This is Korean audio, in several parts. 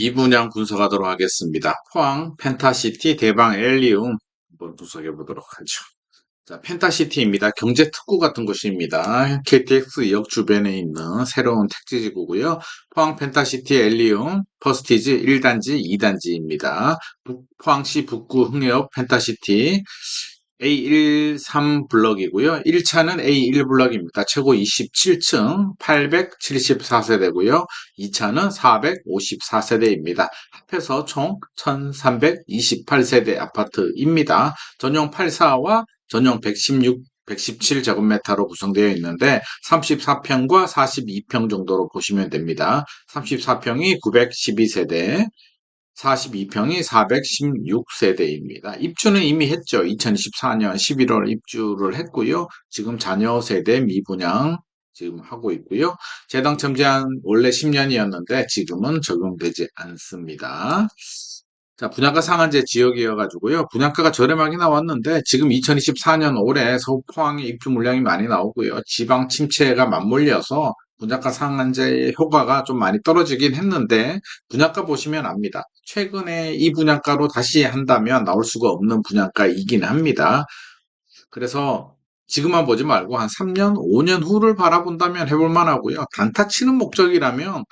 이 분양 분석하도록 하겠습니다. 포항 펜타시티 대방 엘리움 한번 분석해 보도록 하죠. 자, 펜타시티입니다. 경제 특구 같은 곳입니다. KTX 역 주변에 있는 새로운 택지지구고요. 포항 펜타시티 엘리움 퍼스티지 1단지, 2단지입니다. 포항시 북구 흥해역 펜타시티 A13블럭이고요. 1차는 A1블럭입니다. 최고 27층 874세대고요. 2차는 454세대입니다. 합해서 총 1328세대 아파트입니다. 전용 84와 전용 116, 117제곱미터로 구성되어 있는데 34평과 42평 정도로 보시면 됩니다. 34평이 912세대, 42평이 416세대입니다. 입주는 이미 했죠. 2024년 11월 입주를 했고요. 지금 자녀 세대 미분양 지금 하고 있고요. 재당첨 제한 원래 10년이었는데 지금은 적용되지 않습니다. 자, 분양가 상한제 지역이어가지고요. 분양가가 저렴하게 나왔는데 지금 2024년 올해 서울 포항에 입주 물량이 많이 나오고요. 지방 침체가 맞물려서 분양가 상한제의 효과가 좀 많이 떨어지긴 했는데 분양가 보시면 압니다. 최근에 이 분양가로 다시 한다면 나올 수가 없는 분양가이긴 합니다. 그래서 지금만 보지 말고 한 3년, 5년 후를 바라본다면 해볼 만하고요. 단타 치는 목적이라면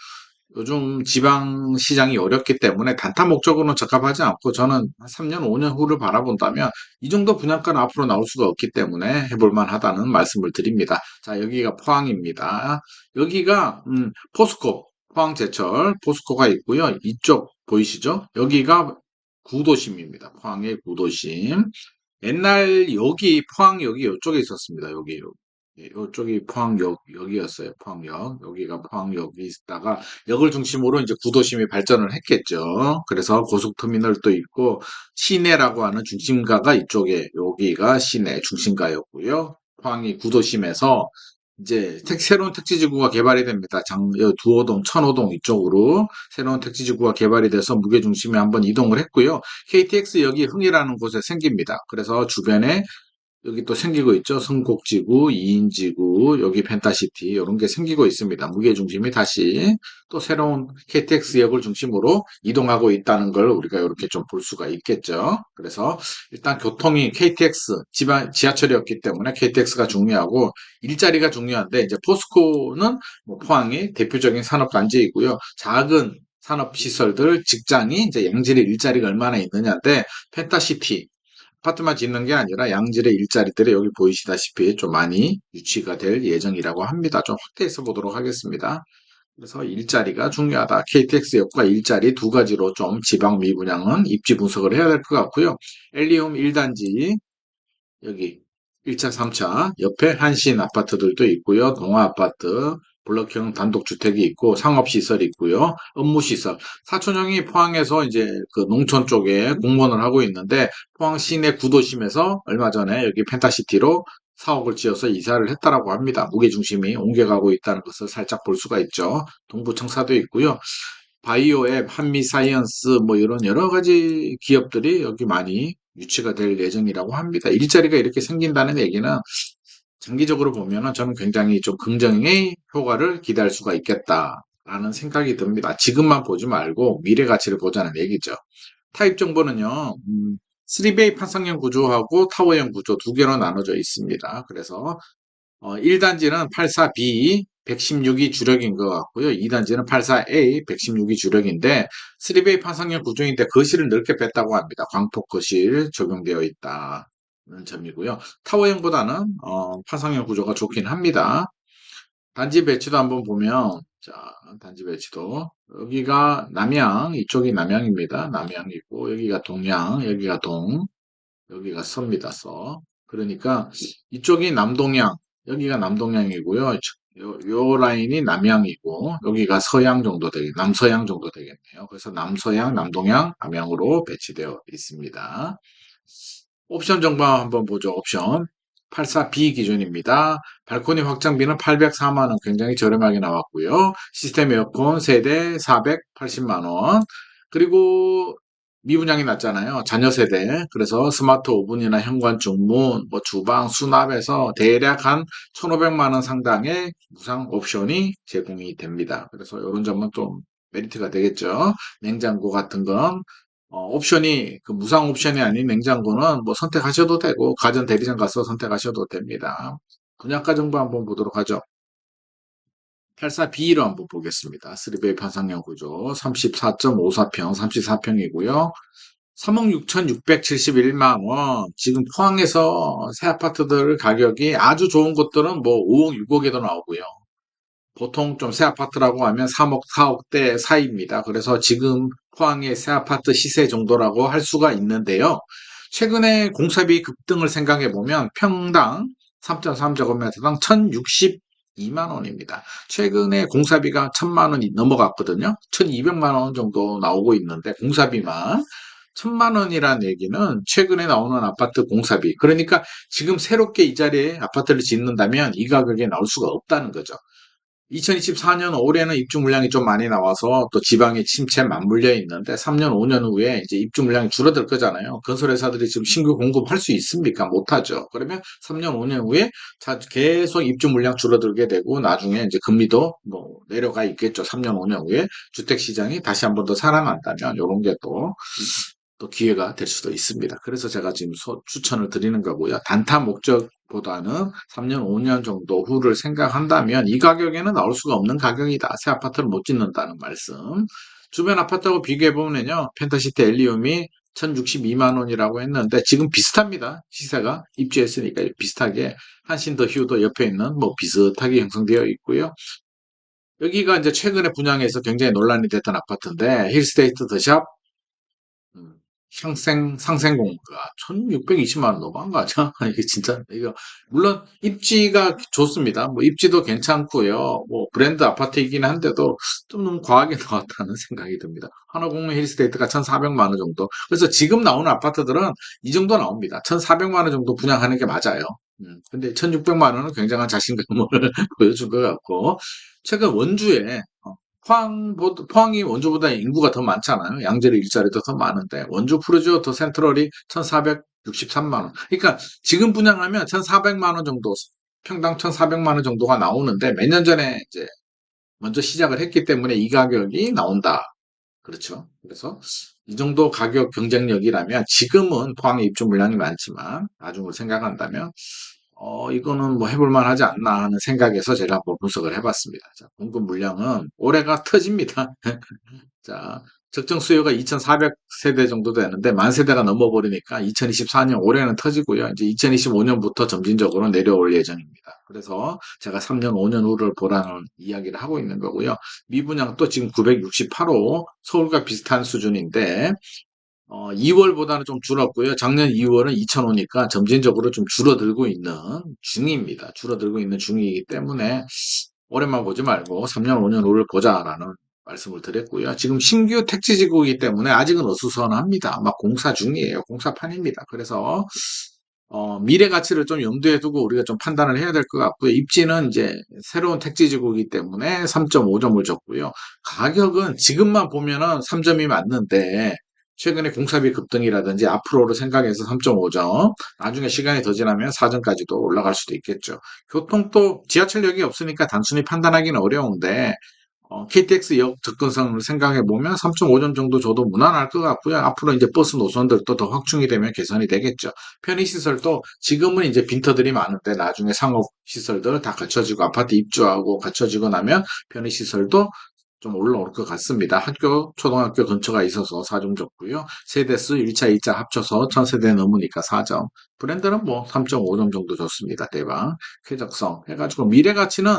요즘 지방 시장이 어렵기 때문에 단타 목적으로는 적합하지 않고 저는 한 3년, 5년 후를 바라본다면 이 정도 분양가는 앞으로 나올 수가 없기 때문에 해볼 만하다는 말씀을 드립니다. 자, 여기가 포항입니다. 여기가 포스코, 포항제철 포스코가 있고요. 이쪽 보이시죠? 여기가 구도심입니다. 포항의 구도심. 옛날 여기 포항역이 이쪽에 있었습니다. 여기 이쪽이 포항역 여기였어요. 포항역 여기가 포항역이 있다가 역을 중심으로 이제 구도심이 발전을 했겠죠. 그래서 고속터미널도 있고 시내라고 하는 중심가가 이쪽에 여기가 시내 중심가였고요. 포항이 구도심에서 이제 새로운 택지지구가 개발이 됩니다. 두호동, 천호동 이쪽으로 새로운 택지지구가 개발이 돼서 무게중심이 한번 이동을 했고요. KTX역이 흥이라는 곳에 생깁니다. 그래서 주변에 여기 또 생기고 있죠. 성곡지구, 이인지구, 여기 펜타시티 이런 게 생기고 있습니다. 무게중심이 다시 또 새로운 KTX역을 중심으로 이동하고 있다는 걸 우리가 이렇게 좀 볼 수가 있겠죠. 그래서 일단 교통이 KTX, 지하철이었기 때문에 KTX가 중요하고 일자리가 중요한데 이제 포스코는 뭐 포항의 대표적인 산업단지이고요. 작은 산업시설들, 직장이 이제 양질의 일자리가 얼마나 있느냐인데 펜타시티 아파트만 짓는 게 아니라 양질의 일자리들이 여기 보이시다시피 좀 많이 유치가 될 예정이라고 합니다. 좀 확대해서 보도록 하겠습니다. 그래서 일자리가 중요하다. KTX역과 일자리 두 가지로 좀 지방 미분양은 입지 분석을 해야 될 것 같고요. 엘리움 1단지 여기 1차, 3차 옆에 한신 아파트들도 있고요. 동아 아파트, 블럭형 단독주택이 있고 상업시설이 있고요. 업무시설. 사촌형이 포항에서 이제 그 농촌 쪽에 공무원을 하고 있는데 포항 시내 구도심에서 얼마 전에 여기 펜타시티로 사옥을 지어서 이사를 했다라고 합니다. 무게중심이 옮겨가고 있다는 것을 살짝 볼 수가 있죠. 동부청사도 있고요. 바이오앱, 한미사이언스 뭐 이런 여러 가지 기업들이 여기 많이 유치가 될 예정이라고 합니다. 일자리가 이렇게 생긴다는 얘기는 장기적으로 보면은 저는 굉장히 좀 긍정의 효과를 기대할 수가 있겠다라는 생각이 듭니다. 지금만 보지 말고 미래 가치를 보자는 얘기죠. 타입 정보는요, 3베이 판상형 구조하고 타워형 구조 두 개로 나눠져 있습니다. 그래서 1단지는 84B 116이 주력인 것 같고요. 2단지는 84A 116이 주력인데 3베이 판상형 구조인데 거실을 넓게 뺐다고 합니다. 광폭 거실 적용되어 있다는 점이고요. 타워형보다는 판상형 구조가 좋긴 합니다. 단지 배치도 한번 보면 자, 단지 배치도 여기가 남양, 이쪽이 남양입니다. 남양이고 여기가 동양, 여기가 동, 여기가 서입니다. 서. 그러니까 이쪽이 남동양, 여기가 남동양이고요. 요 라인이 남양이고 여기가 서양 정도 남서양 정도 되겠네요. 그래서 남서양, 남동양, 남양으로 배치되어 있습니다. 옵션 정보 한번 보죠. 옵션 84B 기준입니다. 발코니 확장비는 804만 원, 굉장히 저렴하게 나왔고요. 시스템 에어컨 세대 480만 원. 그리고 미분양이 낮잖아요. 자녀 세대. 그래서 스마트 오븐이나 현관 중문, 뭐 주방, 수납에서 대략 한 1,500만 원 상당의 무상 옵션이 제공이 됩니다. 그래서 이런 점은 좀 메리트가 되겠죠. 냉장고 같은 건 옵션이 그 무상 옵션이 아닌 냉장고는 뭐 선택하셔도 되고 가전 대리점 가서 선택하셔도 됩니다. 분양가 정보 한번 보도록 하죠. 84B로 한번 보겠습니다. 3베이 판상형 구조 34.54평, 34평이고요. 3억 6,671만 원. 지금 포항에서 새 아파트들 가격이 아주 좋은 곳들은 뭐 5억, 6억에도 나오고요. 보통 좀 새 아파트라고 하면 3억, 4억대 사이입니다. 그래서 지금 포항의 새 아파트 시세 정도라고 할 수가 있는데요. 최근에 공사비 급등을 생각해 보면 평당 3.3제곱미터당 1,062만 원입니다. 최근에 공사비가 1,000만 원이 넘어갔거든요. 1,200만 원 정도 나오고 있는데 공사비만 1,000만 원이라는 얘기는 최근에 나오는 아파트 공사비. 그러니까 지금 새롭게 이 자리에 아파트를 짓는다면 이 가격에 나올 수가 없다는 거죠. 2024년 올해는 입주 물량이 좀 많이 나와서 또 지방에 침체 맞물려 있는데 3년, 5년 후에 이제 입주 물량이 줄어들 거잖아요. 건설회사들이 지금 신규 공급할 수 있습니까? 못하죠. 그러면 3년, 5년 후에 계속 입주 물량 줄어들게 되고 나중에 이제 금리도 뭐 내려가 있겠죠. 3년, 5년 후에 주택 시장이 다시 한번 더 살아난다면 이런 게 또 기회가 될 수도 있습니다. 그래서 제가 지금 추천을 드리는 거고요. 단타 목적보다는 3년, 5년 정도 후를 생각한다면 이 가격에는 나올 수가 없는 가격이다. 새 아파트를 못 짓는다는 말씀. 주변 아파트하고 비교해보면요. 펜타시티 엘리움이 1,062만 원이라고 했는데 지금 비슷합니다. 시세가 입주했으니까 비슷하게 한신더 휴도 옆에 있는 뭐 비슷하게 형성되어 있고요. 여기가 이제 최근에 분양해서 굉장히 논란이 됐던 아파트인데 힐스테이트 더샵 음, 상생공가 1620만 원 너무한 거 아니야? 이게 진짜 이거 물론 입지가 좋습니다. 뭐 입지도 괜찮고요. 뭐 브랜드 아파트이긴 한데도 좀 너무 과하게 나왔다는 생각이 듭니다. 하나공원 힐스테이트가 1,400만 원 정도. 그래서 지금 나오는 아파트들은 이 정도 나옵니다. 1,400만 원 정도 분양하는 게 맞아요. 근데 1,600만 원은 굉장한 자신감을 보여준 것 같고 최근 원주에 포항이 원주보다 인구가 더 많잖아요. 양재로 일자리도 더 많은데 원주 푸르지오 더 센트럴이 1,463만 원. 그러니까 지금 분양하면 1,400만 원 정도 평당 1,400만 원 정도가 나오는데 몇 년 전에 이제 먼저 시작을 했기 때문에 이 가격이 나온다. 그렇죠. 그래서 이 정도 가격 경쟁력이라면 지금은 포항에 입주 물량이 많지만 나중을 생각한다면 이거는 뭐 해볼 만하지 않나 하는 생각에서 제가 한번 분석을 해봤습니다. 자, 공급 물량은 올해가 터집니다. 자, 적정 수요가 2,400세대 정도 되는데 만 세대가 넘어버리니까 2024년 올해는 터지고요. 이제 2025년부터 점진적으로 내려올 예정입니다. 그래서 제가 3년, 5년 후를 보라는 이야기를 하고 있는 거고요. 미분양도 지금 968호 서울과 비슷한 수준인데 2월보다는 좀 줄었고요. 작년 2월은 2,000호니까 점진적으로 좀 줄어들고 있는 중입니다. 줄어들고 있는 중이기 때문에 올해만 보지 말고 3년, 5년 후를 보자라는 말씀을 드렸고요. 지금 신규 택지지구이기 때문에 아직은 어수선합니다. 막 공사 중이에요. 공사판입니다. 그래서 미래 가치를 좀 염두에 두고 우리가 좀 판단을 해야 될 것 같고요. 입지는 이제 새로운 택지지구이기 때문에 3.5점을 줬고요. 가격은 지금만 보면은 3점이 맞는데 최근에 공사비 급등이라든지 앞으로를 생각해서 3.5점, 나중에 시간이 더 지나면 4점까지도 올라갈 수도 있겠죠. 교통도 지하철역이 없으니까 단순히 판단하기는 어려운데 KTX역 접근성을 생각해 보면 3.5점 정도 줘도 무난할 것 같고요. 앞으로 이제 버스 노선들도 더 확충이 되면 개선이 되겠죠. 편의시설도 지금은 이제 빈터들이 많은데 나중에 상업시설들 다 갖춰지고 아파트 입주하고 갖춰지고 나면 편의시설도 좀 올라올 것 같습니다. 학교, 초등학교 근처가 있어서 4점 줬고요. 세대수 1차, 2차 합쳐서 1000세대 넘으니까 4점. 브랜드는 뭐 3.5점 정도 줬습니다. 대박. 쾌적성 해가지고 미래 가치는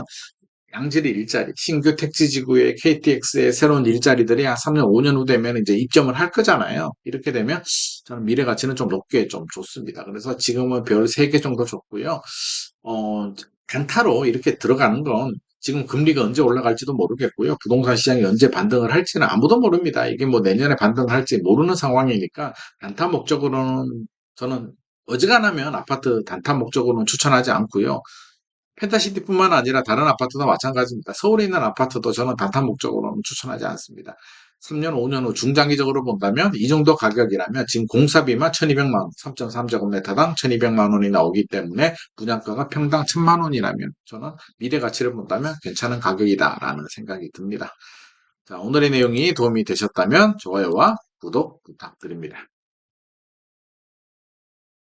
양질의 일자리, 신규 택지지구의 KTX의 새로운 일자리들이 한 3년, 5년 후 되면 이제 입점을 할 거잖아요. 이렇게 되면 저는 미래 가치는 좀 높게 좀 좋습니다. 그래서 지금은 별 3개 정도 줬고요. 단타로 이렇게 들어가는 건 지금 금리가 언제 올라갈지도 모르겠고요. 부동산 시장이 언제 반등을 할지는 아무도 모릅니다. 이게 뭐 내년에 반등을 할지 모르는 상황이니까 단타 목적으로는 저는 어지간하면 아파트 단타 목적으로는 추천하지 않고요. 펜타시티뿐만 아니라 다른 아파트도 마찬가지입니다. 서울에 있는 아파트도 저는 단타 목적으로는 추천하지 않습니다. 3년, 5년 후 중장기적으로 본다면 이 정도 가격이라면 지금 공사비만 1,200만 원, 3.3제곱미터당 1,200만 원이 나오기 때문에 분양가가 평당 1,000만 원이라면 저는 미래 가치를 본다면 괜찮은 가격이다라는 생각이 듭니다. 자, 오늘의 내용이 도움이 되셨다면 좋아요와 구독 부탁드립니다.